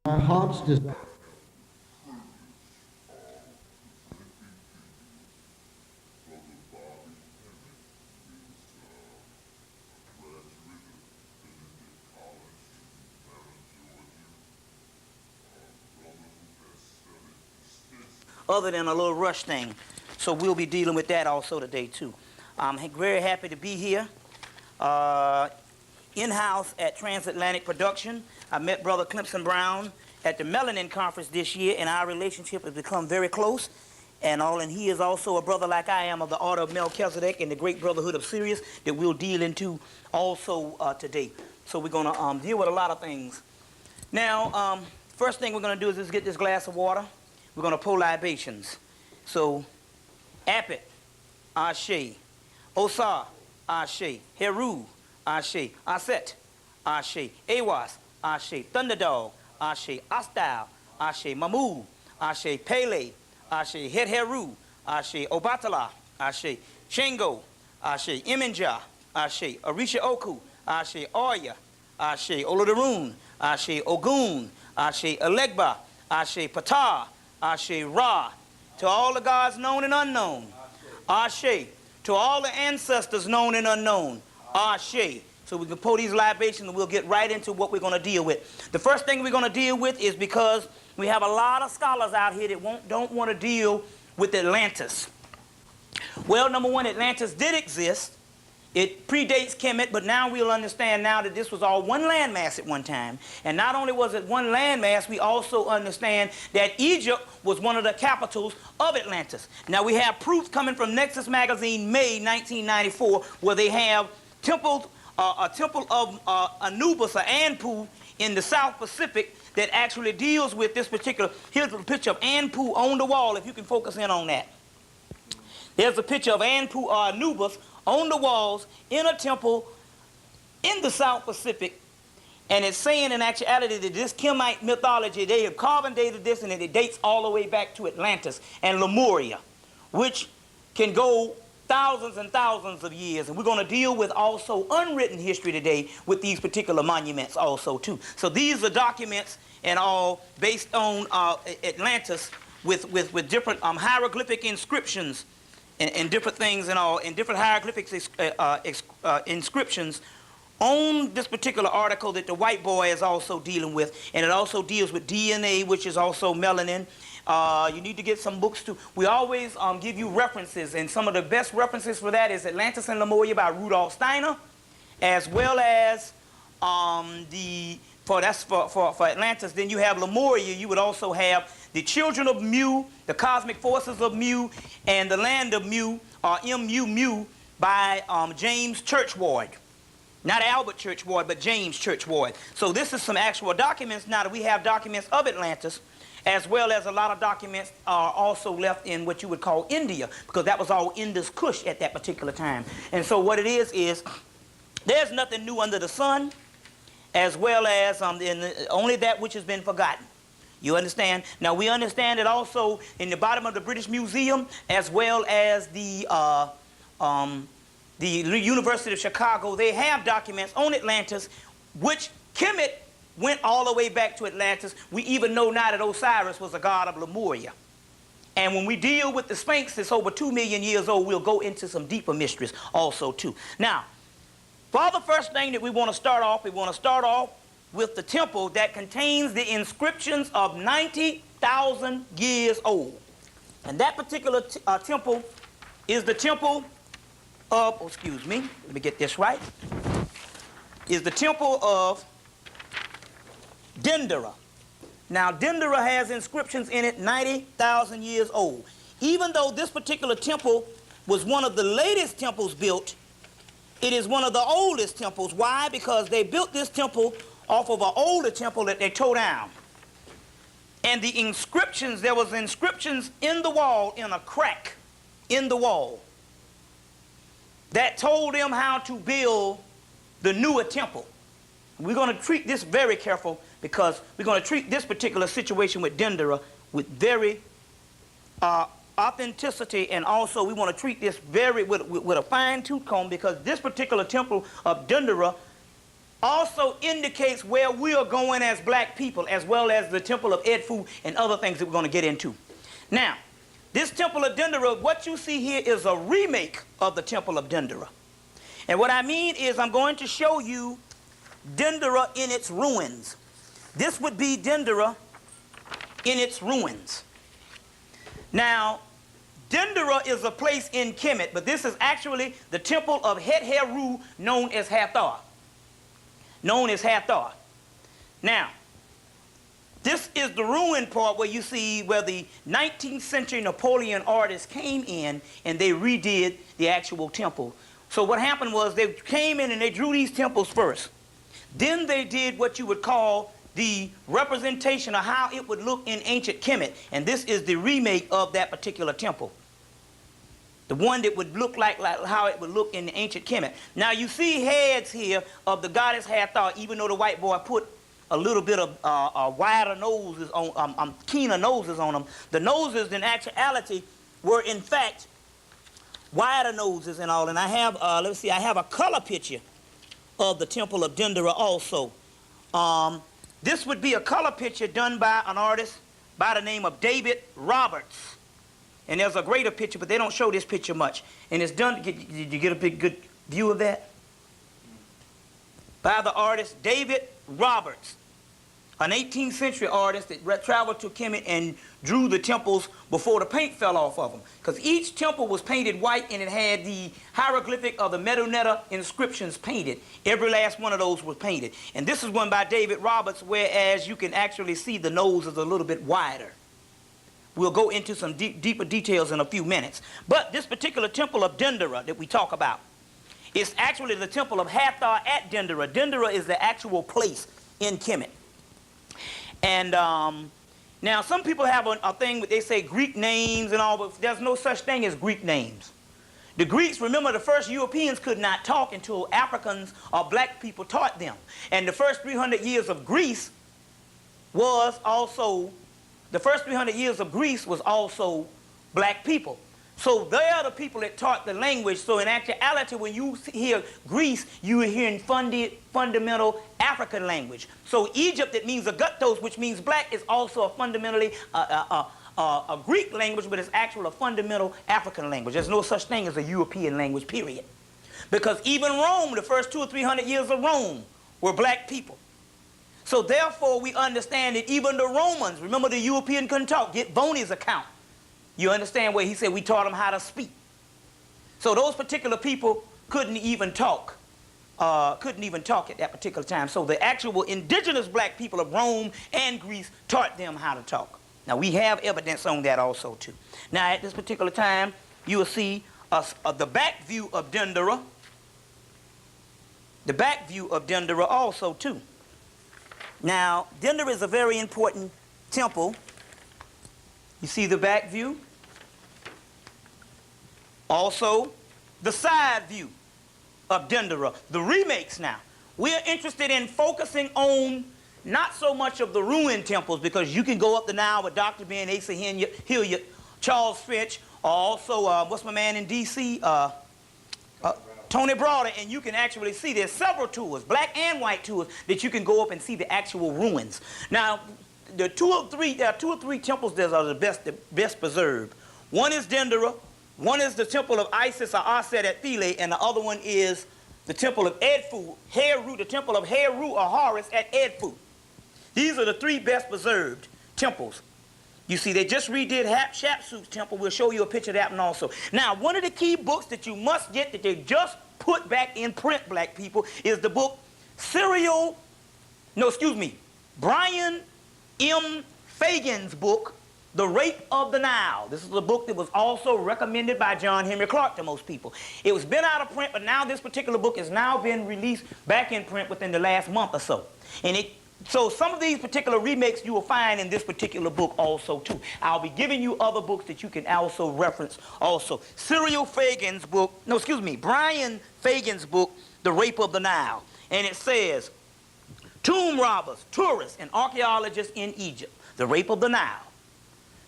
our heart's desire. Other than a little rush thing. So we'll be dealing with that also today too. I'm very happy to be here. In-house at Transatlantic Production. I met Brother Clemson Brown at the Melanin Conference this year, and our relationship has become very close. And he is also a brother like I am of the Order of Melchizedek and the Great Brotherhood of Sirius that we'll deal into also today. So we're going to deal with a lot of things. Now, first thing we're going to do is just get this glass of water. We're going to pour libations. So, Apit, Ashe, Osar, Ashe, Heru, Ashe, Aset, Ashe, Awas, Ashe, Thunderdog, Ashe, Astyle, Ashe, Mamu, Ashe, Pele, Ashe, Het Heru, Ashe, Obatala, Ashe, Shango, Ashe, Imenja, Ashe, Orisha Oku, Ashe, Oya, Ashe, Olodarun, Ashe, Ogun, Ashe, Elegba, Ashe, Ptah, Ashe, Ra, to all the gods known and unknown. Ashe, to all the ancestors known and unknown. Ashe. So we can pour these libations and we'll get right into what we're going to deal with. The first thing we're going to deal with is because we have a lot of scholars out here that don't want to deal with Atlantis. Well, number one, Atlantis did exist. It predates Kemet, but now we'll understand now that this was all one landmass at one time. And not only was it one landmass, we also understand that Egypt was one of the capitals of Atlantis. Now we have proof coming from Nexus Magazine, May 1994, where they have temples, a temple of Anubis, or Anpu, in the South Pacific that actually deals with this particular. Here's a picture of Anpu on the wall, if you can focus in on that. There's a picture of Anpu or Anubis on the walls in a temple in the South Pacific, and it's saying in actuality that this Kemite mythology, they have carbon dated this, and it dates all the way back to Atlantis and Lemuria, which can go thousands and thousands of years. And we're going to deal with also unwritten history today with these particular monuments also too. So these are documents and all based on Atlantis with different hieroglyphic inscriptions and different things and all, and different hieroglyphic inscriptions on this particular article that the white boy is also dealing with. And it also deals with DNA, which is also melanin. You need to get some books too. We always give you references, and some of the best references for that is Atlantis and Lemuria by Rudolf Steiner, as well as for Atlantis. Then you have Lemuria. You would also have the Children of Mu, the Cosmic Forces of Mu, and the Land of Mu, or Mu by James Churchward. Not Albert Churchward, but James Churchward. So this is some actual documents. Now that we have documents of Atlantis, as well as a lot of documents are also left in what you would call India, because that was all Indus Kush at that particular time. And so what it is there's nothing new under the sun, as well as only that which has been forgotten. You understand? Now we understand that also in the bottom of the British Museum, as well as the University of Chicago, they have documents on Atlantis, which Kemet went all the way back to Atlantis. We even know now that Osiris was a god of Lemuria. And when we deal with the Sphinx, that's over 2 million years old, we'll go into some deeper mysteries also too. Now, for the first thing that we want to start off, with the temple that contains the inscriptions of 90,000 years old. And that particular temple is the temple of, excuse me, let me get this right, is the temple of Dendera. Now, Dendera has inscriptions in it 90,000 years old. Even though this particular temple was one of the latest temples built, it is one of the oldest temples. Why? Because they built this temple off of an older temple that they tore down. And the inscriptions, there was inscriptions in the wall, in a crack in the wall, that told them how to build the newer temple. We're going to treat this very careful, because we're going to treat this particular situation with Dendera with very authenticity, and also we want to treat this very with a fine-tooth comb, because this particular temple of Dendera also indicates where we are going as black people, as well as the temple of Edfu and other things that we're going to get into. Now, this temple of Dendera, what you see here is a remake of the temple of Dendera. And what I mean is I'm going to show you Dendera in its ruins. This would be Dendera in its ruins. Now, Dendera is a place in Kemet, but this is actually the temple of Het-Heru, known as Hathor. Known as Hathor. Now, this is the ruin part where you see where the 19th century Napoleon artists came in and they redid the actual temple. So what happened was they came in and they drew these temples first. Then they did what you would call the representation of how it would look in ancient Kemet. And this is the remake of that particular temple. The one that would look like how it would look in the ancient Kemet. Now you see heads here of the goddess Hathor, even though the white boy put a little bit of wider noses on, keener noses on them. The noses in actuality were in fact wider noses and all. And I have, let's see, I have a color picture of the temple of Dendera also. This would be a color picture done by an artist by the name of David Roberts. And there's a greater picture, but they don't show this picture much. And it's done, did you get a big good view of that? By the artist David Roberts, an 18th century artist that traveled to Kemet and drew the temples before the paint fell off of them. Because each temple was painted white and it had the hieroglyphic of the Medunetta inscriptions painted. Every last one of those was painted. And this is one by David Roberts, whereas you can actually see the nose is a little bit wider. We'll go into some deeper details in a few minutes. But this particular temple of Dendera that we talk about is actually the temple of Hathor at Dendera. Dendera is the actual place in Kemet. And now some people have a thing where they say Greek names and all, but there's no such thing as Greek names. The Greeks, remember, the first Europeans could not talk until Africans or black people taught them. And the first 300 years of Greece was also black people. So they are the people that taught the language. So in actuality, when you hear Greece, you are hearing fundamental African language. So Egypt, that means Agatos, which means black, is also a fundamentally a Greek language, but it's actually a fundamental African language. There's no such thing as a European language, period. Because even Rome, the first 200 or 300 years of Rome, were black people. So therefore, we understand that even the Romans, remember the European couldn't talk, get Boney's account. You understand where he said we taught them how to speak. So those particular people couldn't even talk at that particular time. So the actual indigenous black people of Rome and Greece taught them how to talk. Now we have evidence on that also too. Now at this particular time, you will see the back view of Dendera. The back view of Dendera also too. Now, Dendera is a very important temple. You see the back view? Also, the side view of Dendera, the remakes now. We're interested in focusing on not so much of the ruined temples, because you can go up the Nile with Dr. Ben, Asa Hilliard, Charles Finch, or also, what's my man in D.C., Tony Browder, and you can actually see there's several tours, black and white tours, that you can go up and see the actual ruins. Now, there are two or three temples that are the best preserved. One is Dendera, one is the temple of Isis or Aset at Philae, and the other one is the temple of Edfu, the temple of Heru or Horus at Edfu. These are the three best preserved temples. You see, they just redid Hatshepsut's temple. We'll show you a picture of that one also. Now, one of the key books that you must get that they just put back in print, black people, is the book Brian M. Fagan's book, The Rape of the Nile. This is a book that was also recommended by John Henry Clark to most people. It was been out of print, but now this particular book has now been released back in print within the last month or so. So some of these particular remakes you will find in this particular book also too. I'll be giving you other books that you can also reference also. Brian Fagan's book, The Rape of the Nile. And it says, Tomb Robbers, Tourists, and Archaeologists in Egypt, The Rape of the Nile.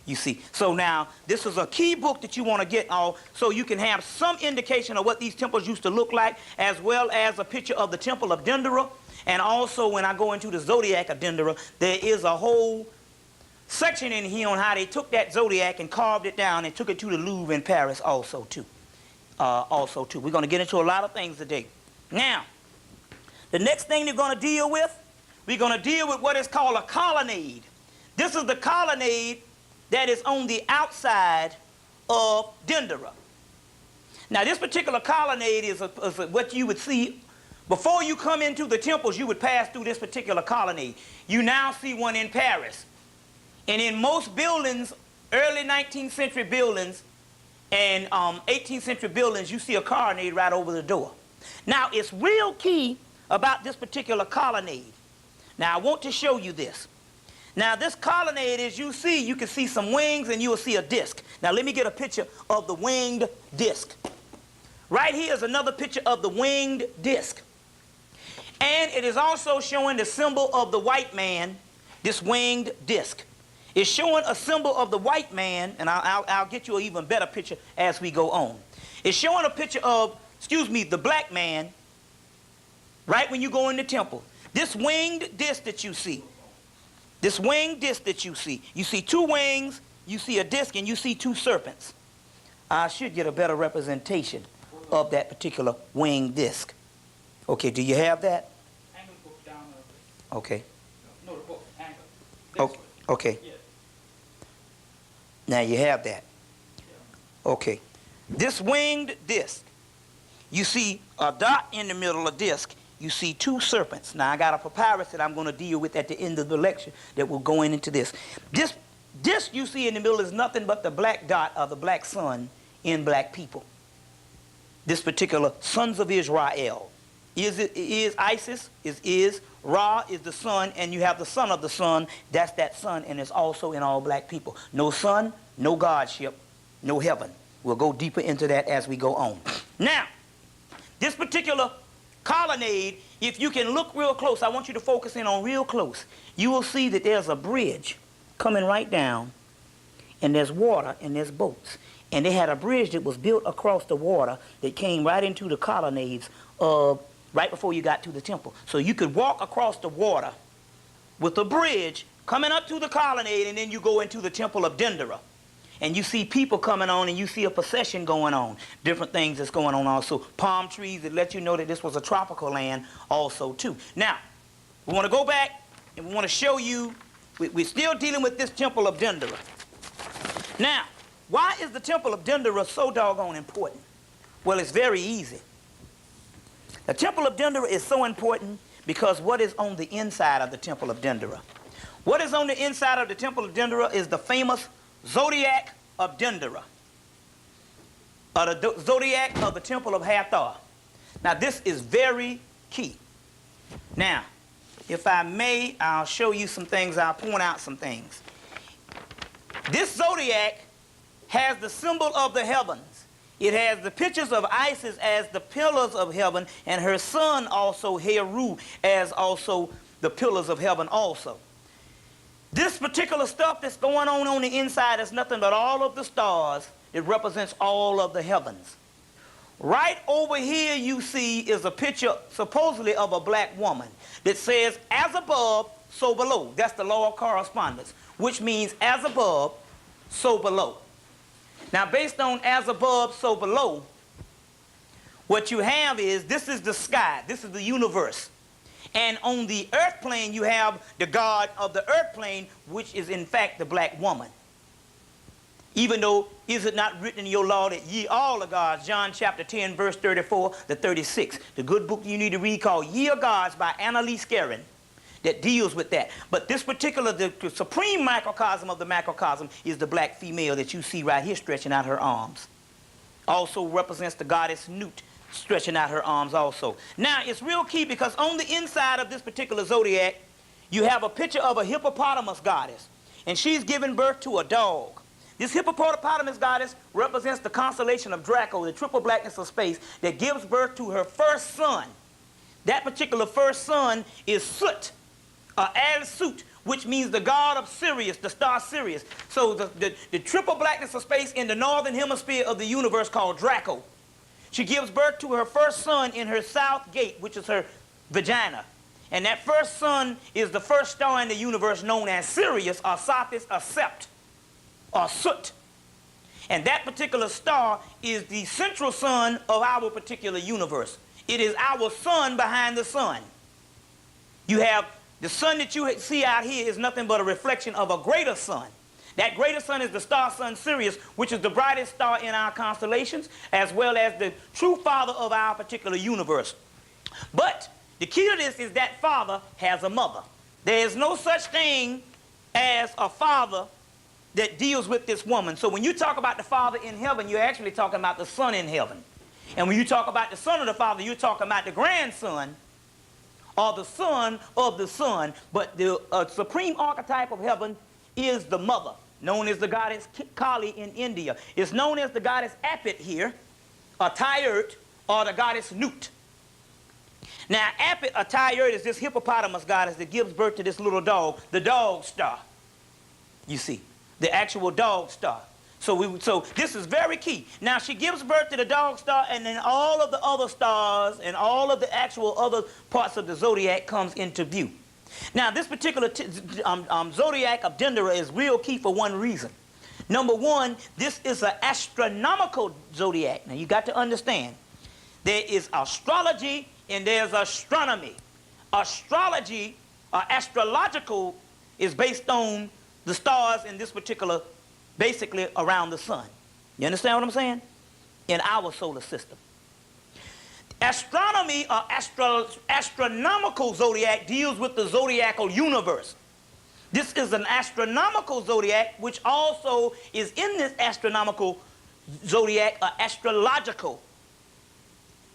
You see, so now this is a key book that you want to get so you can have some indication of what these temples used to look like, as well as a picture of the temple of Dendera. And also when I go into the zodiac of Dendera, there is a whole section in here on how they took that zodiac and carved it down and took it to the Louvre in Paris also too. We're going to get into a lot of things today. Now, the next thing we're going to deal with, we're going to deal with what is called a colonnade. This is the colonnade that is on the outside of Dendera. Now, this particular colonnade is what you would see before you come into the temples. You would pass through this particular colonnade. You now see one in Paris. And in most buildings, early 19th century buildings and 18th century buildings, you see a colonnade right over the door. Now, it's real key about this particular colonnade. Now, I want to show you this. Now, this colonnade, as you see, you can see some wings and you will see a disc. Now, let me get a picture of the winged disc. Right here is another picture of the winged disc. And it is also showing the symbol of the white man, this winged disc. It's showing a symbol of the white man, and I'll get you an even better picture as we go on. It's showing a picture of, the black man, right when you go in the temple. This winged disc that you see, you see two wings, you see a disc, and you see two serpents. I should get a better representation of that particular winged disc. Okay, do you have that? Angle the book down a little bit. Okay. No, the book, angle. Okay. Yeah. Now you have that. Yeah. Okay. This winged disc, you see a dot in the middle of the disc. You see two serpents. Now I got a papyrus that I'm going to deal with at the end of the lecture that will go into this. This disc you see in the middle is nothing but the black dot of the black sun in black people. This particular sons of Israel. Is Isis, is Ra is the sun, and you have the son of the sun. That's that sun, and it's also in all black people. No sun, no godship, no heaven. We'll go deeper into that as we go on. Now, this particular colonnade, if you can look real close, I want you to focus in on real close. You will see that there's a bridge coming right down, and there's water, and there's boats. And they had a bridge that was built across the water that came right into the colonnades of right before you got to the temple. So you could walk across the water with a bridge coming up to the colonnade, and then you go into the temple of Dendera. And you see people coming on, and you see a procession going on. Different things that's going on also. Palm trees that let you know that this was a tropical land also too. Now, we want to go back, and we want to show you, we're still dealing with this temple of Dendera. Now, why is the temple of Dendera so doggone important? Well, it's very easy. The temple of Dendera is so important because what is on the inside of the temple of Dendera? What is on the inside of the temple of Dendera is the famous zodiac of Dendera, or the zodiac of the temple of Hathor. Now, this is very key. Now, if I may, I'll show you some things. I'll point out some things. This zodiac has the symbol of the heavens. It has the pictures of Isis as the pillars of heaven, and her son also, Heru, as also the pillars of heaven also. This particular stuff that's going on the inside is nothing but all of the stars. It represents all of the heavens. Right over here you see is a picture supposedly of a black woman that says, as above, so below. That's the law of correspondence, which means as above, so below. Now, based on as above, so below, what you have is, this is the sky, this is the universe. And on the earth plane, you have the god of the earth plane, which is in fact the black woman. Even though, is it not written in your law that ye all are gods? John chapter 10, verse 34 to 36. The good book you need to read called Ye Are Gods by Annalise Guerin that deals with that. But this particular, the supreme microcosm of the macrocosm is the black female that you see right here stretching out her arms. Also represents the goddess Nut stretching out her arms also. Now, it's real key because on the inside of this particular zodiac, you have a picture of a hippopotamus goddess. And she's giving birth to a dog. This hippopotamus goddess represents the constellation of Draco, the triple blackness of space, that gives birth to her first son. That particular first son is Sut, Al-Sut, which means the god of Sirius, the star Sirius. So the triple blackness of space in the northern hemisphere of the universe called Draco. She gives birth to her first son in her south gate, which is her vagina. And that first sun is the first star in the universe known as Sirius, or Sothis, or Sept, or Soot. And that particular star is the central sun of our particular universe. It is our sun behind the sun. You have the sun that you see out here is nothing but a reflection of a greater sun. That greater sun is the star sun Sirius, which is the brightest star in our constellations, as well as the true father of our particular universe. But the key to this is that father has a mother. There is no such thing as a father that deals with this woman. So when you talk about the father in heaven, you're actually talking about the son in heaven. And when you talk about the son of the father, you're talking about the grandson, or the son of the son. But the supreme archetype of heaven is the mother, known as the goddess Kali in India. It's known as the goddess Apit here, or Tyert, or the goddess Nut. Now, Apit, or Tyert, is this hippopotamus goddess that gives birth to this little dog, the dog star. You see, the actual dog star. So this is very key. Now, she gives birth to the dog star, and then all of the other stars and all of the actual other parts of the zodiac comes into view. Now, this particular zodiac of Dendera is real key for one reason. Number one, this is an astronomical zodiac. Now, you got to understand, there is astrology and there's astronomy. Astrology, astrological, is based on the stars in this particular, basically around the sun. You understand what I'm saying? In our solar system. Astronomy, or astronomical zodiac, deals with the zodiacal universe. This is an astronomical zodiac, which also is in this astronomical zodiac, astrological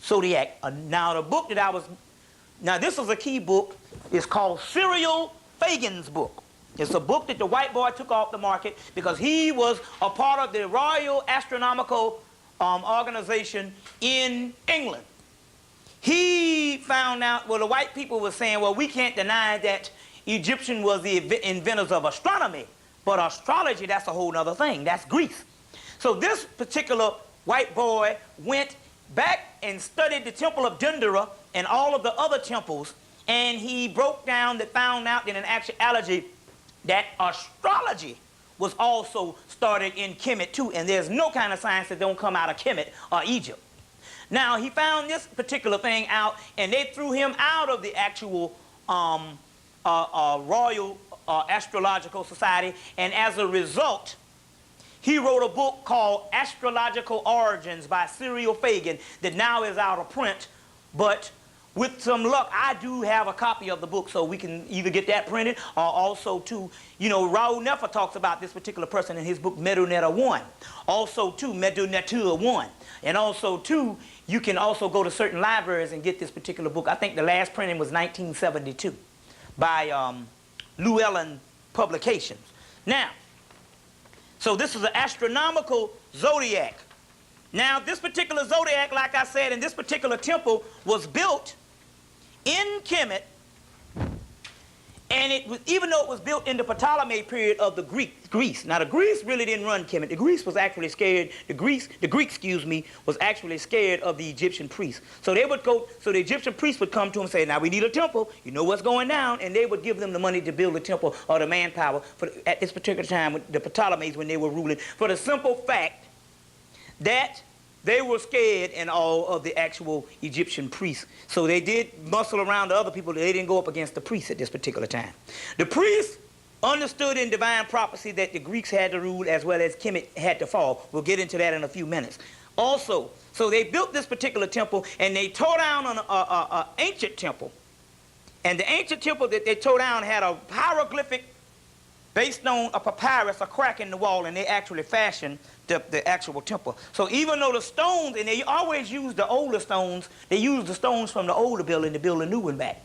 zodiac. Now, the book that now this is a key book. It's called Cyril Fagan's book. It's a book that the white boy took off the market because he was a part of the Royal Astronomical organization in England. He found out, well, the white people were saying, well, we can't deny that Egyptian was the inventors of astronomy, but astrology, that's a whole other thing. That's Greece. So this particular white boy went back and studied the temple of Dendera and all of the other temples, and he broke down that, found out that in actuality that astrology was also started in Kemet too, and there's no kind of science that don't come out of Kemet or Egypt. Now, he found this particular thing out, and they threw him out of the actual Royal Astrological Society, and as a result, he wrote a book called Astrological Origins by Cyril Fagan that now is out of print, but with some luck, I do have a copy of the book, so we can either get that printed or also, too, you know, Raoul Nefer talks about this particular person in his book, Medunetta 1. Also, too, Medunetta 1. And also, too, you can also go to certain libraries and get this particular book. I think the last printing was 1972 by Llewellyn Publications. Now, so this is an astronomical zodiac. Now, this particular zodiac, like I said, in this particular temple was built in Kemet, and it was, even though it was built in the Ptolemy period of the Greece. Now, the Greece really didn't run Kemet. The Greece was actually scared. The Greek, excuse me, was actually scared of the Egyptian priests. So they would go. So the Egyptian priests would come to them and say, "Now we need a temple. You know what's going down?" And they would give them the money to build a temple or the manpower for at this particular time with the Ptolemies when they were ruling. For the simple fact that they were scared and all of the actual Egyptian priests. So they did muscle around the other people. They didn't go up against the priests at this particular time. The priests understood in divine prophecy that the Greeks had to rule as well as Kemet had to fall. We'll get into that in a few minutes. Also, so they built this particular temple, and they tore down an ancient temple. And the ancient temple that they tore down had a hieroglyphic based on a papyrus, a crack in the wall, and they actually fashioned the actual temple. So even though the stones, and they always use the older stones, they use the stones from the older building to build a new one back.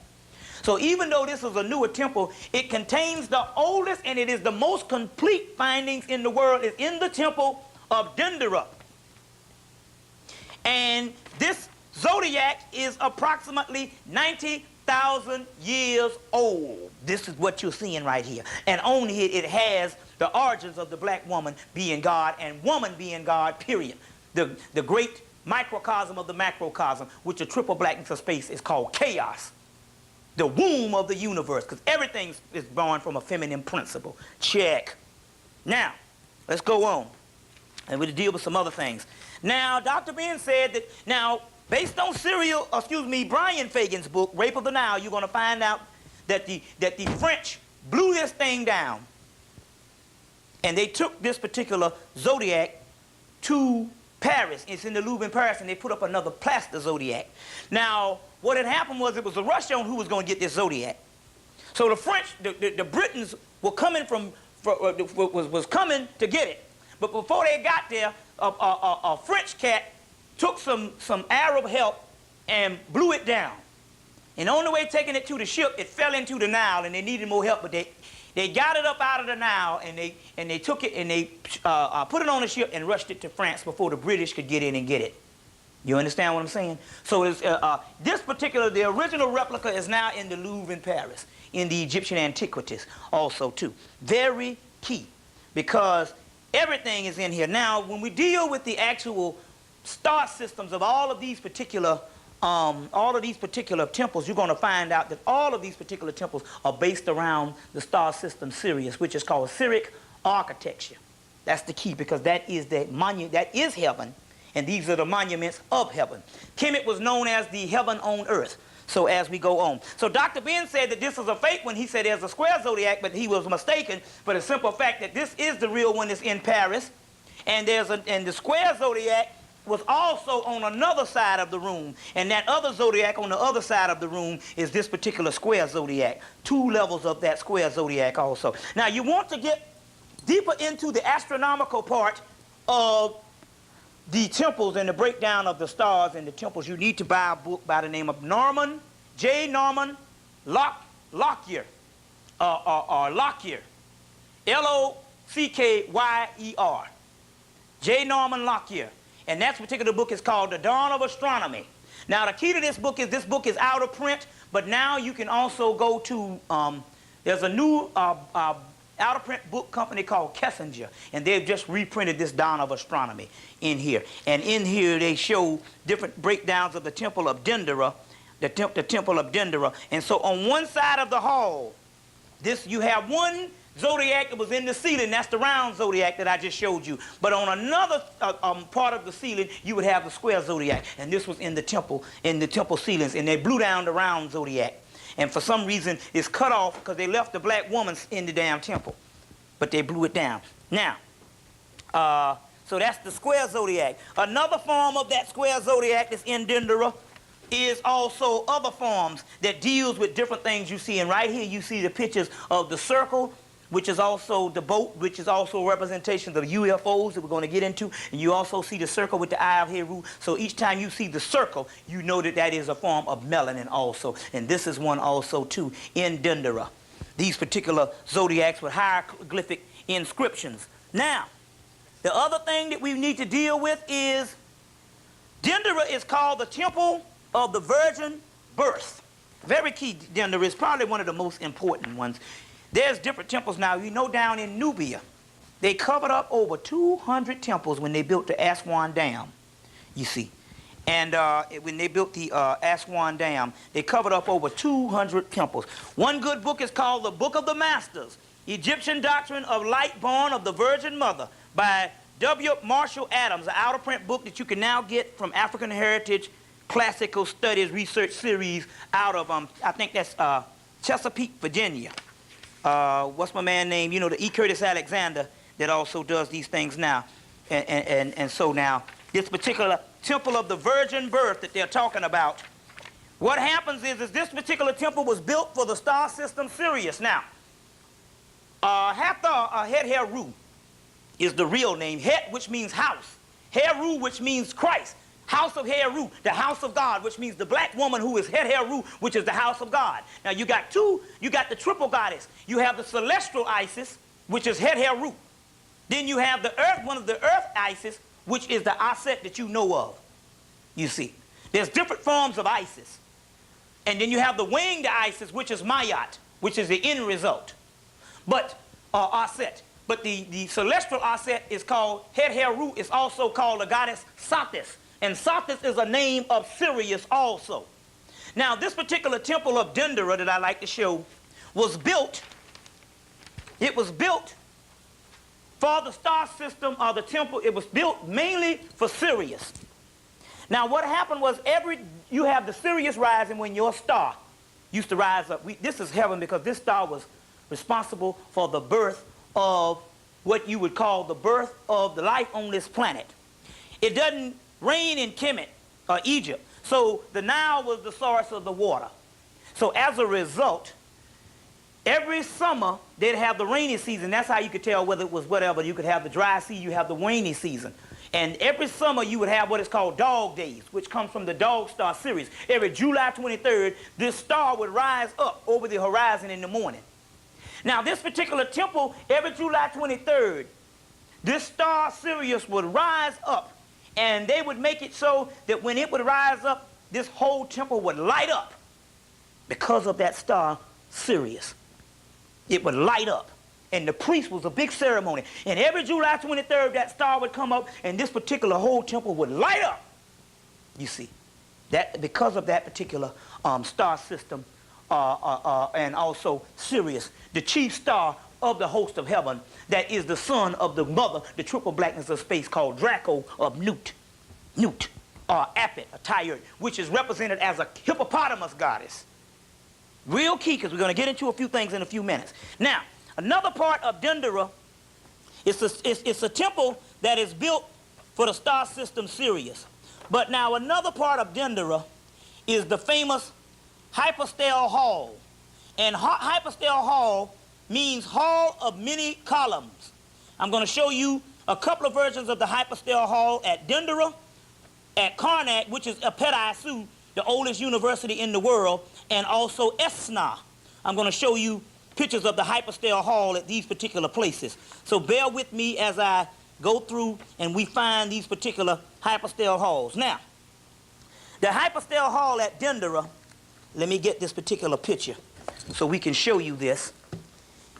So even though this is a newer temple, it contains the oldest and it is the most complete findings in the world is in the temple of Dendera. And this zodiac is approximately 90,000 years old. This is what you're seeing right here. And on here it has the origins of the black woman being God and woman being God, period. The great microcosm of the macrocosm, which the triple blackness of space is called chaos. the womb of the universe, because everything is born from a feminine principle. Check. Now, let's go on, and we'll deal with some other things. Now, Dr. Ben said that, now, based on Brian Fagan's book, Rape of the Nile, you're going to find out that the French blew this thing down, and they took this particular zodiac to Paris. It's in the Louvre in Paris, and they put up another plaster zodiac. Now, what had happened was it was the Russian who was going to get this zodiac. So the French, the Britons were coming was coming to get it. But before they got there, a French cat took some Arab help and blew it down. And on the way taking it to the ship, it fell into the Nile, and they needed more help, but they got it up out of the Nile, and they took it and they put it on a ship and rushed it to France before the British could get in and get it. You understand what I'm saying? So it's, the original replica is now in the Louvre in Paris, in the Egyptian antiquities also too. Very key, because everything is in here. Now, when we deal with the actual star systems of all of these particular temples, you're going to find out that all of these particular temples are based around the star system Sirius, which is called Syriac architecture. That's the key, because that is the monument, that is heaven, and these are the monuments of heaven. Kemet was known as the heaven on earth. So as we go on. So Dr. Ben said that this is a fake one. He said there's a square zodiac, but he was mistaken for the simple fact that this is the real one that's in Paris. And the square zodiac was also on another side of the room. And that other zodiac on the other side of the room is this particular square zodiac. 2 levels of that square zodiac also. Now you want to get deeper into the astronomical part of the temples and the breakdown of the stars and the temples. You need to buy a book by the name of Norman Lockyer, or Lockyer, Lockyer, J. Norman Lockyer. And that particular book is called The Dawn of Astronomy. Now, the key to this book is out of print, but now you can also go to, there's a new out-of-print book company called Kessinger, and they've just reprinted this Dawn of Astronomy in here. And in here they show different breakdowns of the Temple of Dendera, the Temple of Dendera. And so on one side of the hall, you have one zodiac that was in the ceiling. That's the round zodiac that I just showed you. But on another part of the ceiling, you would have the square zodiac. And this was in the temple ceilings, and they blew down the round zodiac. And for some reason, it's cut off because they left the black woman in the damn temple. But they blew it down. Now, so that's the square zodiac. Another form of that square zodiac that's in Dendera is also other forms that deals with different things you see. And right here you see the pictures of the circle, which is also the boat, which is also representations of UFOs that we're going to get into. And you also see the circle with the eye of Heru. So each time you see the circle, you know that that is a form of melanin also. And this is one also too in Dendera. These particular zodiacs with hieroglyphic inscriptions. Now, the other thing that we need to deal with is Dendera is called the Temple of the Virgin Birth. Very key. Dendera is probably one of the most important ones. There's different temples now. You know, down in Nubia, they covered up over 200 temples when they built the Aswan Dam, you see. And when they built the Aswan Dam, they covered up over 200 temples. One good book is called The Book of the Masters, Egyptian Doctrine of Light Born of the Virgin Mother by W. Marshall Adams, an out-of-print book that you can now get from African Heritage Classical Studies Research Series out of, I think that's Chesapeake, Virginia. What's my man name? You know, the E. Curtis Alexander that also does these things now. And so now, this particular Temple of the Virgin Birth that they're talking about, what happens is this particular temple was built for the star system Sirius. Now, Hathor Het Heru is the real name. Het, which means house. Heru, which means Christ. House of Heru, the house of God, which means the black woman who is Het Heru, which is the house of God. Now you got the triple goddess. You have the celestial Isis, which is Het Heru. Then you have the earth, one of the earth Isis, which is the Aset that you know of. You see, there's different forms of Isis. And then you have the winged Isis, which is Mayat, which is the end result. But, Aset. But the celestial Aset is called Het Heru, is also called the goddess Satis. And Satis is a name of Sirius also. Now, this particular temple of Dendera that I like to show was built, it was built for the star system of the temple. It was built mainly for Sirius. Now, what happened was you have the Sirius rising when your star used to rise up. This is heaven because this star was responsible for the birth of what you would call the birth of the life on this planet. It doesn't rain in Kemet or Egypt, so the Nile was the source of the water. So as a result, every summer they'd have the rainy season. That's how you could tell whether it was whatever. You could have the dry season, you have the rainy season. And every summer you would have what is called dog days, which comes from the dog star series. Every July 23rd, this star would rise up over the horizon in the morning. Now, this particular temple, every July 23rd, this star Sirius would rise up, and they would make it so that when it would rise up, this whole temple would light up because of that star Sirius. It would light up. And the priest was a big ceremony. And every July 23rd, that star would come up, and this particular whole temple would light up. You see, that because of that particular star system, and also Sirius, the chief star of the host of heaven, that is the son of the mother, the triple blackness of space, called Draco of Nut, Apit, a Tyre, which is represented as a hippopotamus goddess. Real key, because we're going to get into a few things in a few minutes. Now, another part of Dendera, it's a temple that is built for the star system Sirius. But now another part of Dendera is the famous Hypostyle Hall. And Hypostyle Hall means Hall of Many Columns. I'm going to show you a couple of versions of the Hypostyle Hall at Dendera, at Karnak, which is Apet-Isu, the oldest university in the world, and also Esna. I'm going to show you pictures of the Hypostyle Hall at these particular places. So bear with me as I go through and we find these particular Hypostyle Halls. Now, the Hypostyle Hall at Dendera, let me get this particular picture so we can show you this,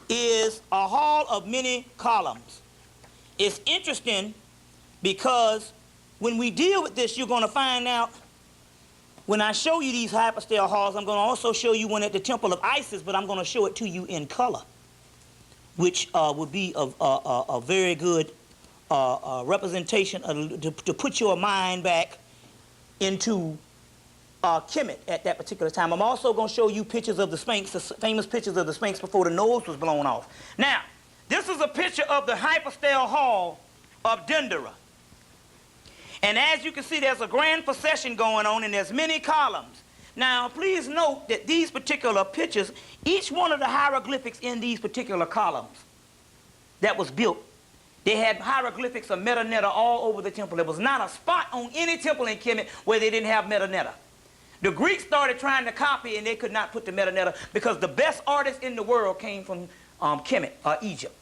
is a hall of many columns. It's interesting because when we deal with this, you're going to find out, when I show you these Hypostyle Halls, I'm going to also show you one at the Temple of Isis, but I'm going to show it to you in color, which would be a very good representation to put your mind back into Kemet at that particular time. I'm also going to show you pictures of the Sphinx, the famous pictures of the Sphinx before the nose was blown off. Now, this is a picture of the Hypostyle Hall of Dendera. And as you can see, there's a grand procession going on, and there's many columns. Now, please note that these particular pictures, each one of the hieroglyphics in these particular columns that was built, they had hieroglyphics of metaneta all over the temple. There was not a spot on any temple in Kemet where they didn't have metaneta. The Greeks started trying to copy, and they could not put the metaneta because the best artists in the world came from Kemet, Egypt.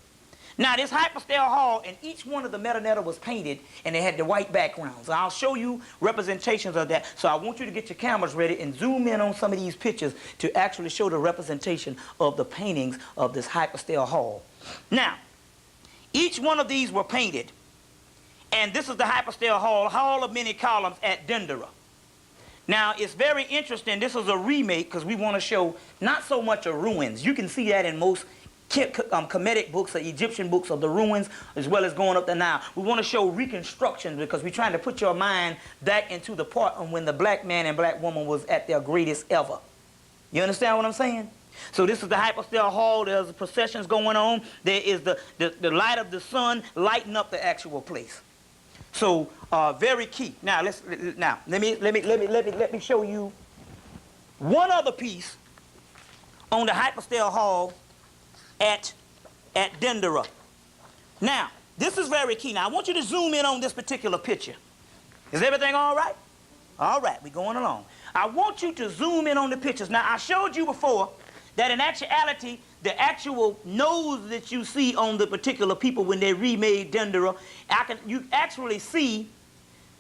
Now, this Hypostyle Hall, and each one of the metaneta was painted, and they had the white backgrounds. I'll show you representations of that, so I want you to get your cameras ready and zoom in on some of these pictures to actually show the representation of the paintings of this Hypostyle Hall. Now, each one of these were painted, and this is the Hypostyle Hall, Hall of Many Columns at Dendera. Now, it's very interesting. This is a remake because we want to show not so much of ruins. You can see that in most Kemetic books or Egyptian books of the ruins, as well as going up the Nile. We want to show reconstruction because we're trying to put your mind back into the part of when the black man and black woman was at their greatest ever. You understand what I'm saying? So this is the Hypostyle Hall. There's processions going on. There is the light of the sun lighting up the actual place. So very key. Now let me show you one other piece on the Hypostyle Hall at Dendera. Now, this is very key. Now, I want you to zoom in on this particular picture. Is everything all right? All right, we're going along. I want you to zoom in on the pictures. Now, I showed you before that in actuality, the actual nose that you see on the particular people when they remade Dendera, you actually see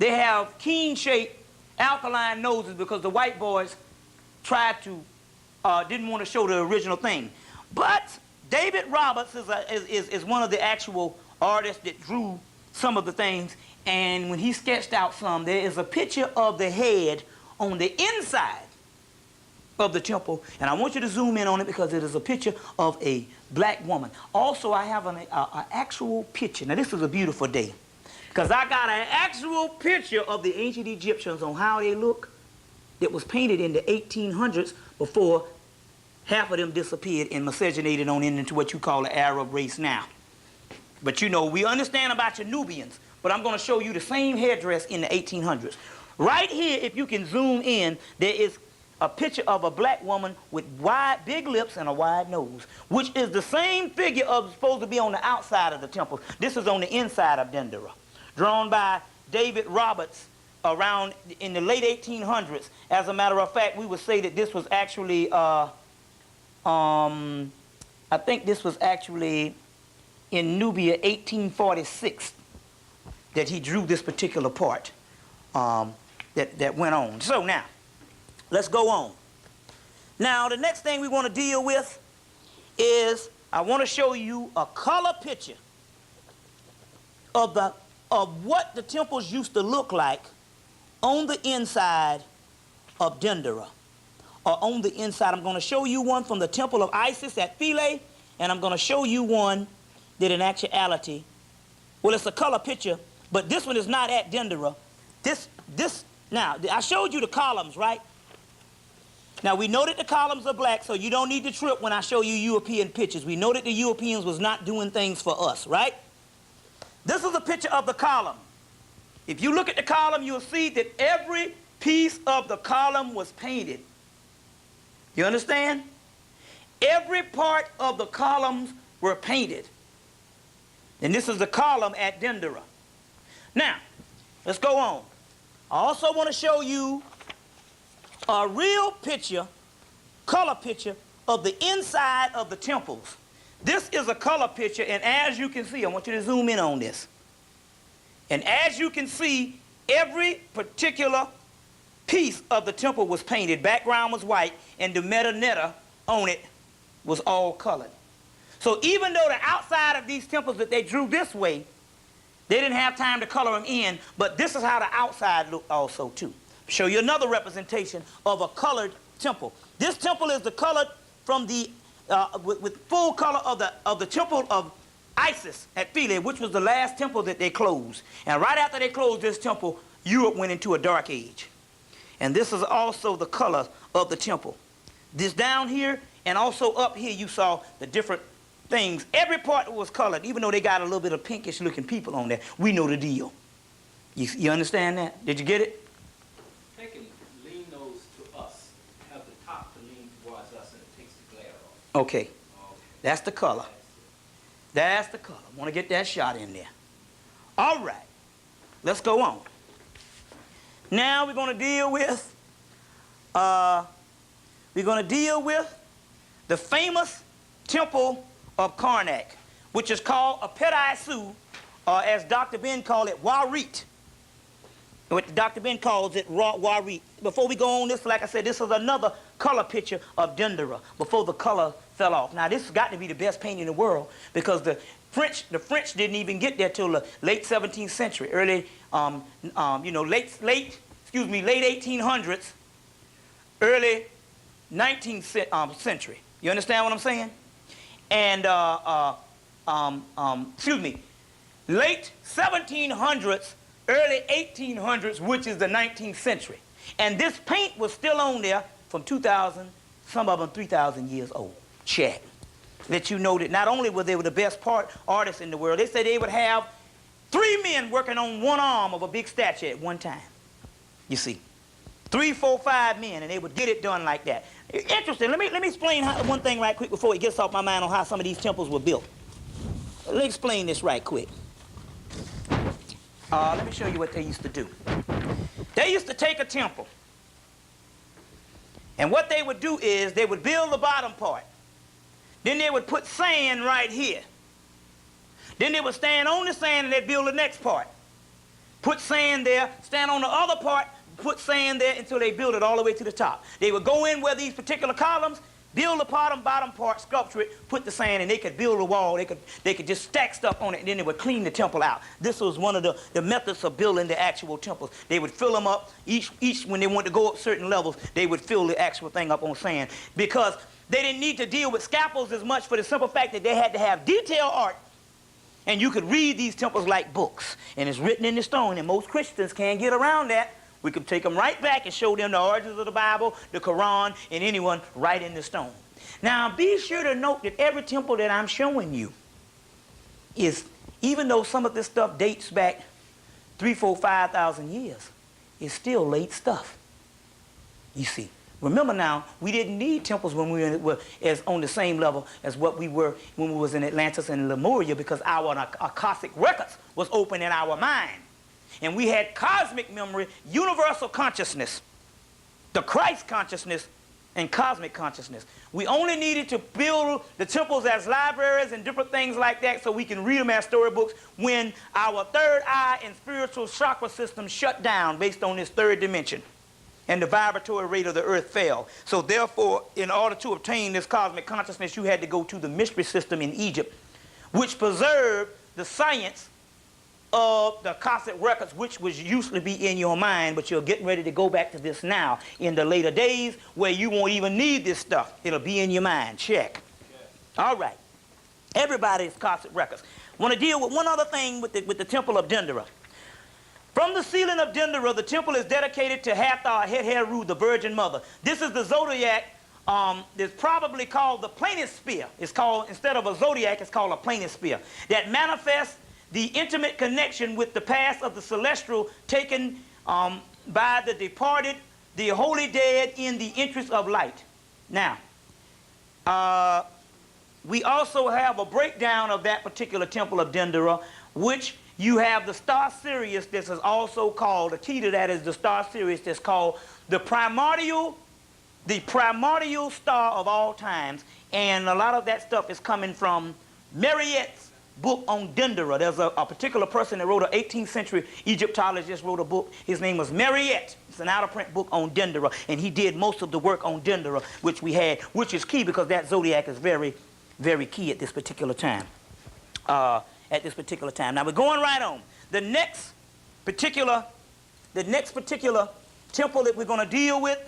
they have keen-shaped alkaline noses because the white boys tried to, didn't want to show the original thing. But David Roberts is one of the actual artists that drew some of the things, and when he sketched out some, there is a picture of the head on the inside of the temple, and I want you to zoom in on it because it is a picture of a black woman. Also, I have an actual picture. Now, this is a beautiful day because I got an actual picture of the ancient Egyptians on how they look that was painted in the 1800s before half of them disappeared and miscegenated on into what you call the Arab race now. But you know, we understand about your Nubians, but I'm going to show you the same headdress in the 1800s. Right here, if you can zoom in, there is a picture of a black woman with wide, big lips and a wide nose, which is the same figure of supposed to be on the outside of the temple. This is on the inside of Dendera, drawn by David Roberts around in the late 1800s. As a matter of fact, we would say that this was actually, I think this was actually in Nubia 1846 that he drew this particular part that went on. So now, let's go on. Now, the next thing we want to deal with is I want to show you a color picture of what the temples used to look like on the inside of Dendera. Or on the inside, I'm going to show you one from the temple of Isis at Philae, and I'm going to show you one that in actuality, well, it's a color picture, but this one is not at Dendera. Now, I showed you the columns, right? Now, we know that the columns are black, so you don't need to trip when I show you European pictures. We know that the Europeans was not doing things for us, right? This is a picture of the column. If you look at the column, you'll see that every piece of the column was painted. You understand? Every part of the columns were painted. And this is the column at Dendera. Now, let's go on. I also want to show you a real picture, color picture, of the inside of the temples. This is a color picture, and as you can see, I want you to zoom in on this. And as you can see, every particular piece of the temple was painted. Background was white, and the meta on it was all colored. So even though the outside of these temples that they drew this way, they didn't have time to color them in, but this is how the outside looked also too. Show you another representation of a colored temple. This temple is the colored from the with full color of the temple of Isis at Philae, which was the last temple that they closed. And right after they closed this temple, Europe went into a dark age. And this is also the color of the temple. This down here and also up here, you saw the different things. Every part was colored, even though they got a little bit of pinkish looking people on there. We know the deal. You understand that? Did you get it? They can lean those to us, have the top to lean towards us, and it takes the glare off. Okay. That's the color. That's the color. I want to get that shot in there. All right. Let's go on. Now we're going to deal with the famous temple of Karnak, which is called a Apet-I-Su, or as Dr. Ben called it, Warit. What Dr. Ben calls it, Warit. Before we go on this, like I said, this is another color picture of Dendera before the color fell off. Now, this has got to be the best painting in the world because the French didn't even get there till the late 17th century, late 1800s, early 19th century. You understand what I'm saying? And, late 1700s, early 1800s, which is the 19th century. And this paint was still on there from 2,000, some of them 3,000 years old. Check. Let you know that not only were they the best artists in the world, they said they would have 3 men working on one arm of a big statue at one time. You see. 3, 4, 5 men, and they would get it done like that. Interesting. Let me explain one thing right quick before it gets off my mind on how some of these temples were built. Let me explain this right quick. Let me show you what they used to do. They used to take a temple, and what they would do is they would build the bottom part. Then they would put sand right here. Then they would stand on the sand and they'd build the next part. Put sand there, stand on the other part, put sand there until they built it all the way to the top. They would go in where these particular columns, build the bottom part, sculpture it, put the sand, and they could build a wall. They could just stack stuff on it, and then they would clean the temple out. This was one of the methods of building the actual temples. They would fill them up. Each when they wanted to go up certain levels, they would fill the actual thing up on sand, because they didn't need to deal with scaffolds as much, for the simple fact that they had to have detailed art. And you could read these temples like books, and it's written in the stone, and most Christians can't get around that. We can take them right back and show them the origins of the Bible, the Quran, and anyone right in the stone. Now, be sure to note that every temple that I'm showing you is, even though some of this stuff dates back 3,000, 4,000, 5,000 years, it's still late stuff. You see. Remember now, we didn't need temples when we were as on the same level as what we were when we was in Atlantis and Lemuria, because our Akashic records was open in our mind. And we had cosmic memory, universal consciousness, the Christ consciousness, and cosmic consciousness. We only needed to build the temples as libraries and different things like that so we can read them as storybooks when our third eye and spiritual chakra system shut down based on this third dimension, and the vibratory rate of the earth fell. So therefore, in order to obtain this cosmic consciousness, you had to go to the mystery system in Egypt, which preserved the science of the Akashic records, which would usually be in your mind, but you're getting ready to go back to this now in the later days where you won't even need this stuff. It'll be in your mind. Check. All right. Everybody's Akashic records. Want to deal with one other thing with the temple of Dendera. From the ceiling of Dendera, the temple is dedicated to Hathor Het-Heru, the Virgin Mother. This is the zodiac. It's probably called the planisphere. It's called, instead of a zodiac, it's called a planisphere, that manifests the intimate connection with the past of the celestial taken by the departed, the holy dead, in the interest of light. Now, we also have a breakdown of that particular temple of Dendera, which you have the star Sirius. This is also called, the key to that is the star Sirius, that's called the primordial star of all times. And a lot of that stuff is coming from Mariette's book on Dendera. There's a particular person that wrote an 18th century Egyptologist, wrote a book. His name was Mariette. It's an out-of-print book on Dendera, and he did most of the work on Dendera, which we had, which is key because that zodiac is very, very key at this particular time. Now we're going right on. The next particular temple that we're going to deal with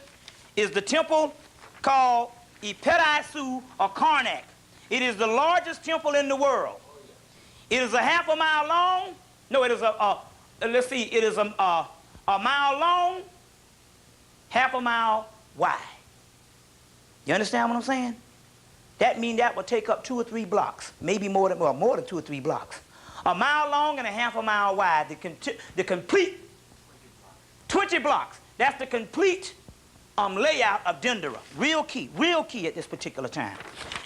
is the temple called Hypostyle or Karnak. It is the largest temple in the world. It is a half a mile long. No, it is it is a mile long, half a mile wide. You understand what I'm saying? That means that would take up 2 or 3 blocks, maybe more than 2 or 3 blocks. A mile long and a half a mile wide. The complete 20 blocks. That's the complete layout of Dendera. Real key at this particular time.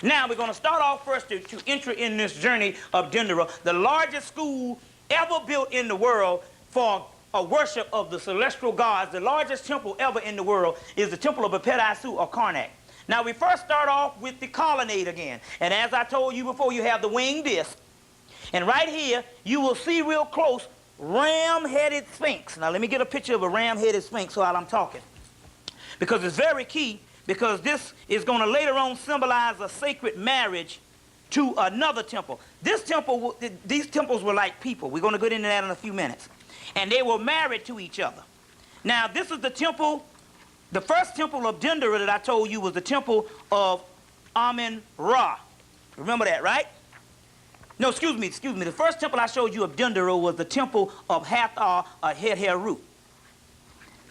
Now we're going to start off first to enter in this journey of Dendera, the largest school ever built in the world for a worship of the celestial gods. The largest temple ever in the world is the temple of Hypostyle or Karnak. Now we first start off with the colonnade again. And as I told you before, you have the winged disc. And right here, you will see real close ram-headed Sphinx. Now let me get a picture of a ram-headed Sphinx while I'm talking, because it's very key, because this is going to later on symbolize a sacred marriage to another temple. These temples were like people. We're going to get into that in a few minutes. And they were married to each other. Now, this is the temple, the first temple of Dendera that I told you was the temple of Amen-Ra. Remember that, right? No, excuse me. The first temple I showed you of Dendera was the temple of Hathor Het-Heru.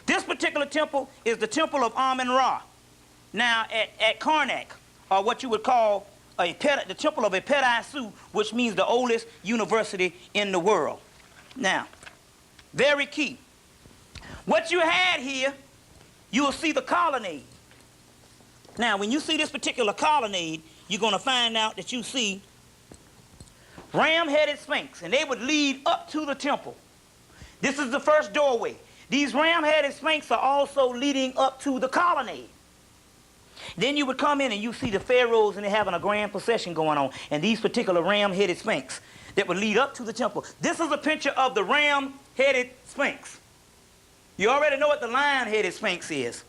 This particular temple is the temple of Amen-Ra. Now, at Karnak, or what you would call the temple of Hypostyle, which means the oldest university in the world. Now, very key. What you had here, you will see the colonnade. Now, when you see this particular colonnade, you're going to find out that you see ram-headed Sphinx, and they would lead up to the temple. This is the first doorway. These ram-headed Sphinx are also leading up to the colonnade. Then you would come in and you see the pharaohs, and they're having a grand procession going on, and these particular ram-headed Sphinx that would lead up to the temple. This is a picture of the ram-headed Sphinx. You already know what the lion-headed Sphinx is.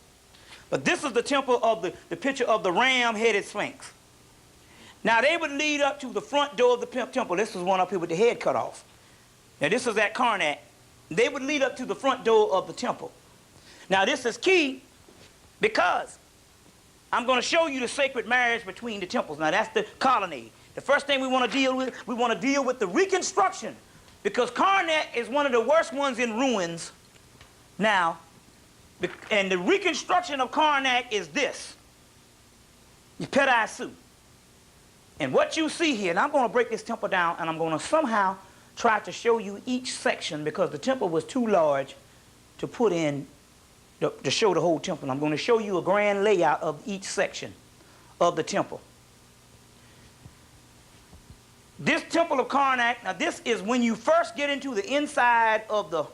But this is the temple of the picture of the ram-headed Sphinx. Now they would lead up to the front door of the temple. This was one up here with the head cut off. Now this is at Karnak. They would lead up to the front door of the temple. Now this is key because I'm going to show you the sacred marriage between the temples. Now that's the colonnade. The first thing we want to deal with the reconstruction, because Karnak is one of the worst ones in ruins now. And the reconstruction of Karnak is this. Hypostyle. And what you see here, and I'm going to break this temple down, and I'm going to somehow try to show you each section, because the temple was too large to put in, to show the whole temple. I'm going to show you a grand layout of each section of the temple. This temple of Karnak, now this is when you first get into the inside of the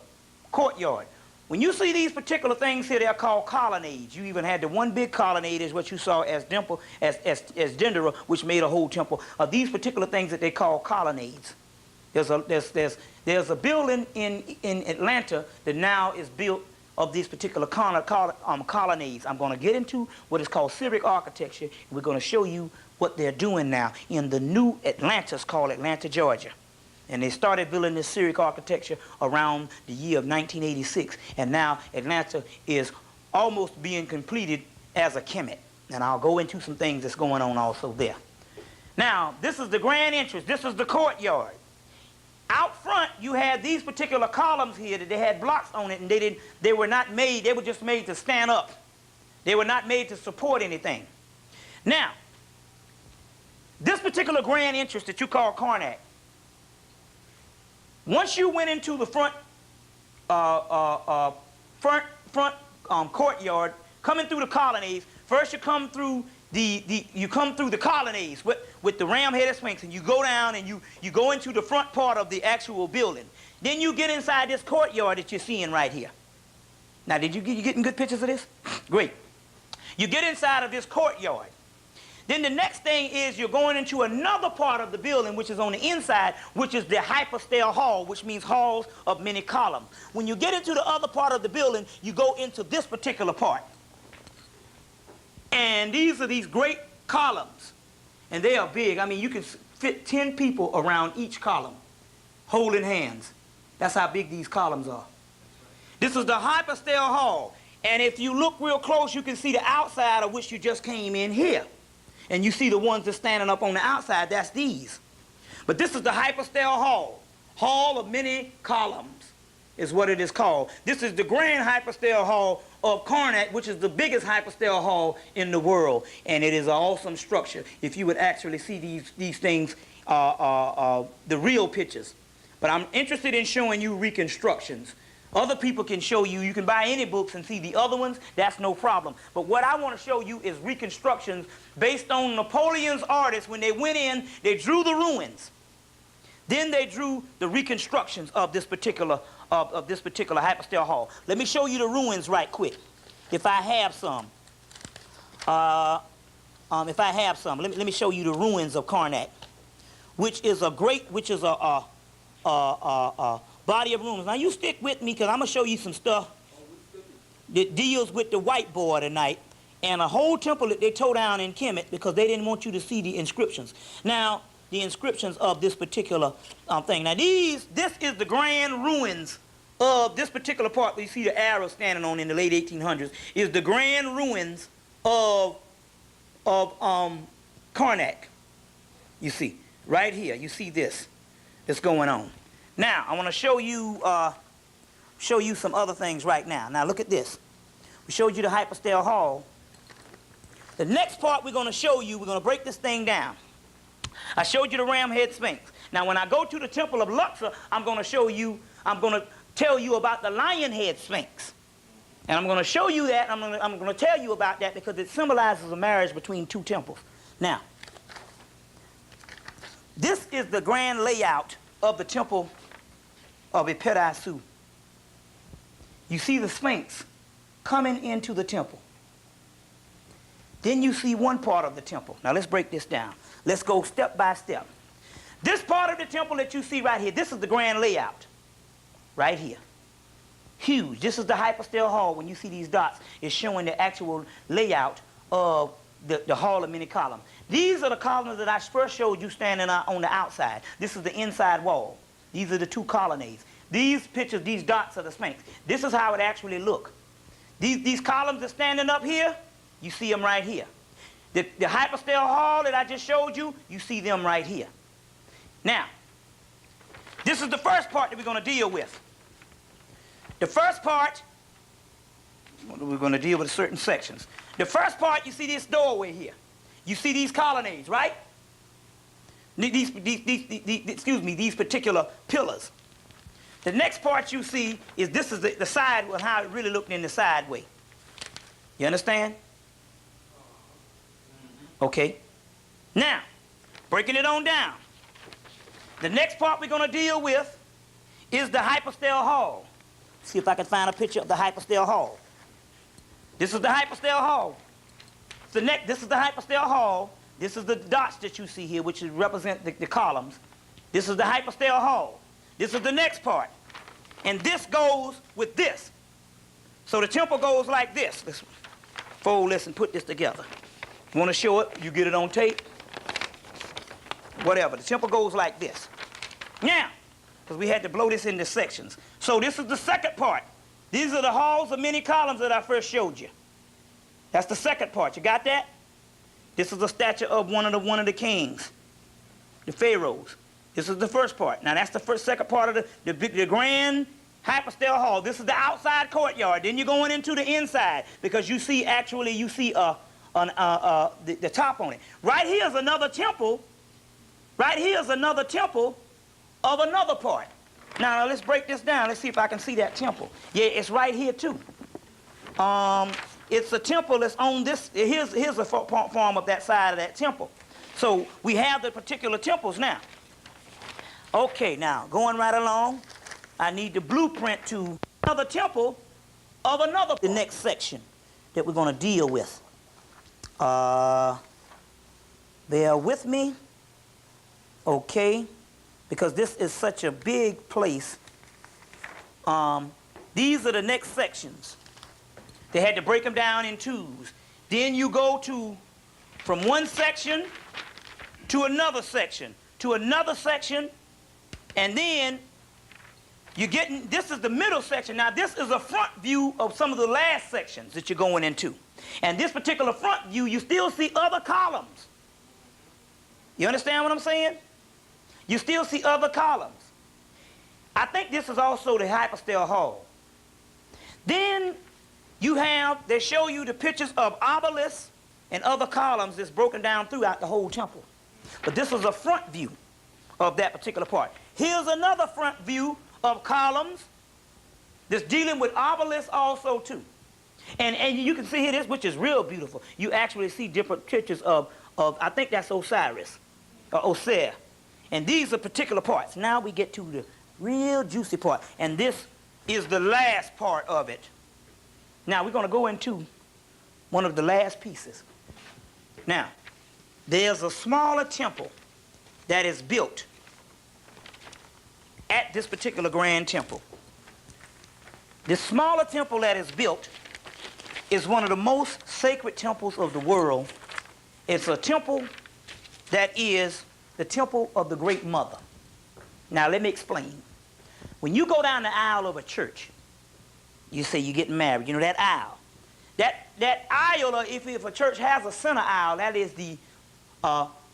courtyard. When you see these particular things here, they're called colonnades. You even had the one big colonnade is what you saw as Dendera, which made a whole temple. These particular things that they call colonnades. There's a building in Atlanta that now is built of these particular colonnades. I'm going to get into what is called civic architecture. And we're going to show you what they're doing now in the new Atlantis called Atlanta, Georgia. And they started building this civic architecture around the year of 1986. And now Atlanta is almost being completed as a Kemet. And I'll go into some things that's going on also there. Now, this is the grand entrance. This is the courtyard. Out front, you had these particular columns here that they had blocks on it, and they were not made, they were just made to stand up. They were not made to support anything. Now, this particular grand entrance that you call Karnak, once you went into the front courtyard, coming through the colonnades, first you come through the colonnades with the ram-headed Sphinx, and you go down and you go into the front part of the actual building. Then you get inside this courtyard that you're seeing right here. Now, you getting good pictures of this? Great. You get inside of this courtyard. Then the next thing is you're going into another part of the building, which is on the inside, which is the Hypostyle hall, which means halls of many columns. When you get into the other part of the building, you go into this particular part. And these are these great columns. And they are big. I mean, you can fit 10 people around each column, holding hands. That's how big these columns are. This is the Hypostyle hall. And if you look real close, you can see the outside of which you just came in here. And you see the ones that's standing up on the outside, that's these. But this is the Hypostyle hall. Hall of many columns is what it is called. This is the grand Hypostyle hall of Karnak, which is the biggest Hypostyle hall in the world. And it is an awesome structure. If you would actually see these things, the real pictures. But I'm interested in showing you reconstructions. Other people can show you, you can buy any books and see the other ones, that's no problem. But what I want to show you is reconstructions based on Napoleon's artists. When they went in, they drew the ruins. Then they drew the reconstructions of this particular Hypostyle hall. Let me show you the ruins right quick, if I have some. Let me show you the ruins of Karnak, which is a body of ruins. Now you stick with me, because I'm going to show you some stuff that deals with the whiteboard tonight, and a whole temple that they tore down in Kemet because they didn't want you to see the inscriptions. Now, the inscriptions of this particular thing. Now this is the grand ruins of this particular part where you see the arrow standing on in the late 1800s, is the grand ruins of Karnak. You see, right here, you see this that's going on. Now, I want to show you some other things right now. Now, look at this. We showed you the Hypostyle hall. The next part we're going to show you, we're going to break this thing down. I showed you the ram-head Sphinx. Now, when I go to the temple of Luxor, I'm going to tell you about the lion-head Sphinx. And I'm going to show you that. I'm going to tell you about that because it symbolizes a marriage between two temples. Now, this is the grand layout of the temple of Hypostyle. You see the Sphinx coming into the temple. Then you see one part of the temple. Now let's break this down. Let's go step by step. This part of the temple that you see right here, this is the grand layout. Right here. Huge. This is the hypostyle hall. When you see these dots, it's showing the actual layout of the hall of many columns. These are the columns that I first showed you standing on the outside. This is the inside wall. These are the two colonnades. These pictures, these dots are the Sphinx. This is how it actually look. These columns are standing up here. You see them right here. The hypostyle hall that I just showed you, you see them right here. Now, this is the first part that we're going to deal with. The first part, we're going to deal with certain sections. The first part, you see this doorway here. You see these colonnades, right? These particular pillars. The next part you see is this is the side, how it really looked in the side way. You understand? Okay. Now, breaking it on down. The next part we're going to deal with is the hypostyle hall. See if I can find a picture of the hypostyle hall. This is the hypostyle hall. This is the hypostyle hall. This is the dots that you see here, which represent the columns. This is the hypostyle hall. This is the next part. And this goes with this. So the temple goes like this. Let's fold this and put this together. You want to show it? You get it on tape. Whatever. The temple goes like this. Now, because we had to blow this into sections. So this is the second part. These are the halls of many columns that I first showed you. That's the second part. You got that? This is a statue of one of the kings, the pharaohs. This is the first part. Now that's the second part of the grand hypostyle hall. This is the outside courtyard. Then you're going into the inside because you see the top on it. Right here is another temple. Right here is another temple of another part. Now let's break this down. Let's see if I can see that temple. Yeah, it's right here too. It's a temple that's on this. Here's a form of that side of that temple. So we have the particular temples now. Okay, now going right along, I need the blueprint to another temple of another. The next section that we're going to deal with. Bear with me. Okay, because this is such a big place. These are the next sections. They had to break them down in twos. Then you go from one section to another section, and then you're getting, this is the middle section. Now this is a front view of some of the last sections that you're going into. And this particular front view, you still see other columns. You understand what I'm saying? You still see other columns. I think this is also the hypostyle hall. Then they show you the pictures of obelisks and other columns that's broken down throughout the whole temple. But this is a front view of that particular part. Here's another front view of columns that's dealing with obelisks also too. And you can see here this, which is real beautiful. You actually see different pictures of I think that's Osiris, or Osir. And these are particular parts. Now we get to the real juicy part. And this is the last part of it. Now we're going to go into one of the last pieces. Now, there's a smaller temple that is built at this particular grand temple. This smaller temple that is built is one of the most sacred temples of the world. It's a temple that is the temple of the Great Mother. Now let me explain. When you go down the aisle of a church, you say you're getting married. You know that aisle. That aisle, or if a church has a center aisle, that is the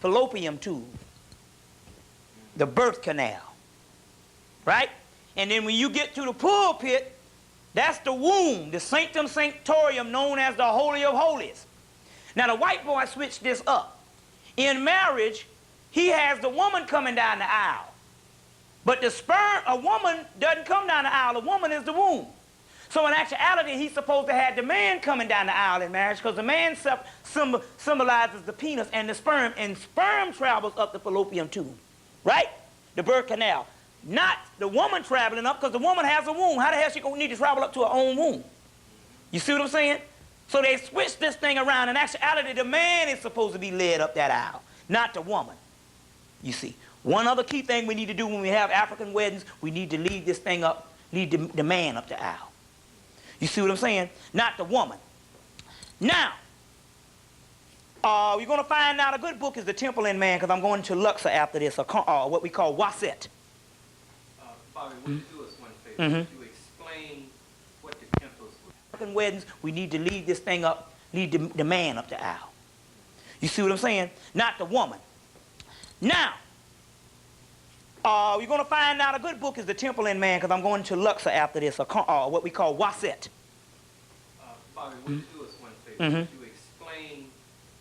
fallopian tube, the birth canal, right? And then when you get to the pulpit, that's the womb, the sanctum sanctorum, known as the Holy of Holies. Now the white boy switched this up. In marriage, he has the woman coming down the aisle. But a woman doesn't come down the aisle. A woman is the womb. So in actuality, he's supposed to have the man coming down the aisle in marriage, because the man symbolizes the penis and the sperm, and sperm travels up the fallopian tube, right? The birth canal. Not the woman traveling up, because the woman has a womb. How the hell she gonna need to travel up to her own womb? You see what I'm saying? So they switched this thing around. In actuality, the man is supposed to be led up that aisle, not the woman. You see. One other key thing we need to do when we have African weddings, we need to lead this thing up, lead the man up the aisle. You see what I'm saying? Not the woman. Now, you're going to find out a good book is The Temple and Man, because I'm going to Luxor after this, or what we call Waset. Bobby, would you do us one favor? Would you explain what the temples were? Weddings, we need to lead this thing up, lead the man up the aisle. You see what I'm saying? Not the woman. Now, you're going to find out a good book is The Temple and Man, because I'm going to Luxor after this, or what we call Waset. Bobby, would you do us one favor? Would you explain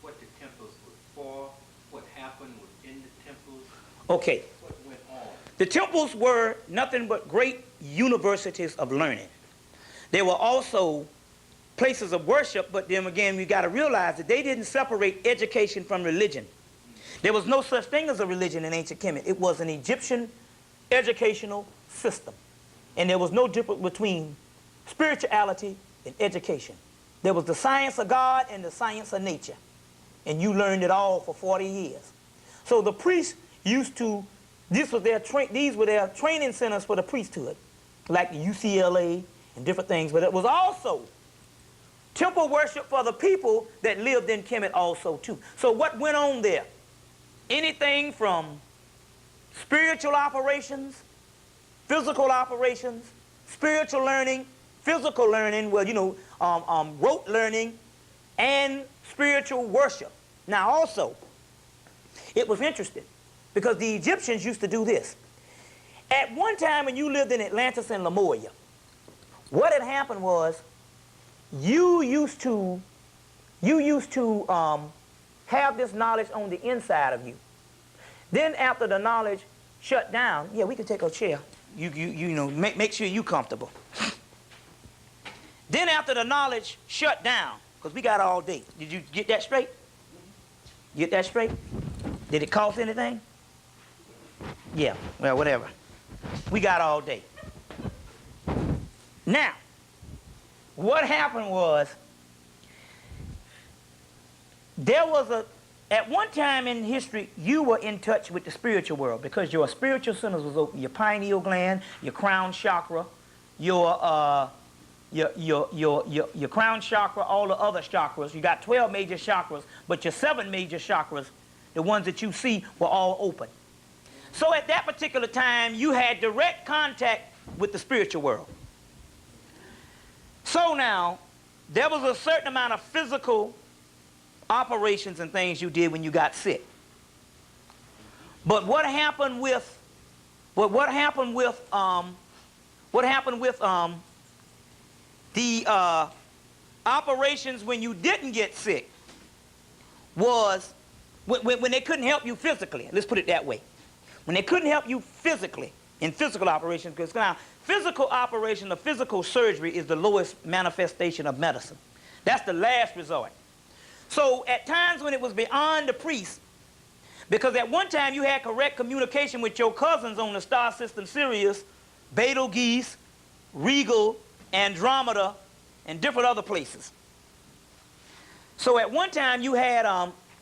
what the temples were for, what happened within the temples? Okay. What went on? The temples were nothing but great universities of learning. They were also places of worship, but then again, we got to realize that they didn't separate education from religion. There was no such thing as a religion in ancient Kemet. It was an Egyptian educational system. And there was no difference between spirituality and education. There was the science of God and the science of nature. And you learned it all for 40 years. So the priests used to, these were their training centers for the priesthood, like the UCLA and different things. But it was also temple worship for the people that lived in Kemet also too. So what went on there? Anything from spiritual operations, physical operations, spiritual learning, physical learning, well, you know, rote learning, and spiritual worship. Now also, it was interesting because the Egyptians used to do this. At one time when you lived in Atlantis and Lemuria, what had happened was you used to have this knowledge on the inside of you. Then after the knowledge shut down, yeah, we can take a chair. You know, make sure you're comfortable. Then after the knowledge shut down, because we got all day. Did you get that straight? Get that straight? Did it cost anything? Yeah, well, whatever. We got all day. Now, what happened was, at one time in history, you were in touch with the spiritual world because your spiritual centers was open. Your pineal gland, your crown chakra, your crown chakra, all the other chakras. You got 12 major chakras, but your 7 major chakras, the ones that you see, were all open. So at that particular time, you had direct contact with the spiritual world. So now, there was a certain amount of physical operations and things you did when you got sick. But what happened with the operations when you didn't get sick was when they couldn't help you physically. Let's put it that way. When they couldn't help you physically in physical operations, because now physical operation or physical surgery is the lowest manifestation of medicine. That's the last resort. So at times when it was beyond the priest, because at one time you had correct communication with your cousins on the star system Sirius, Betelgeuse, Regal, Andromeda, and different other places. So at one time you had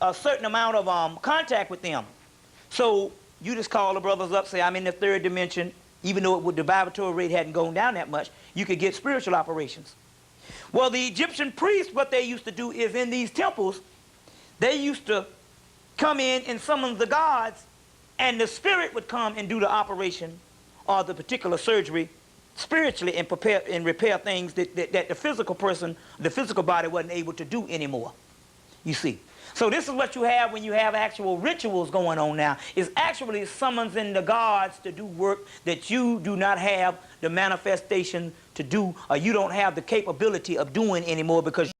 a certain amount of contact with them. So you just call the brothers up, say, I'm in the 3rd dimension, even though the vibratory rate hadn't gone down that much, you could get spiritual operations. Well, the Egyptian priests, what they used to do is in these temples, they used to come in and summon the gods, and the spirit would come and do the operation or the particular surgery spiritually and prepare and repair things that the physical person, the physical body wasn't able to do anymore. You see. So this is what you have when you have actual rituals going on now, is actually summoning the gods to do work that you do not have the manifestation to do, or you don't have the capability of doing anymore because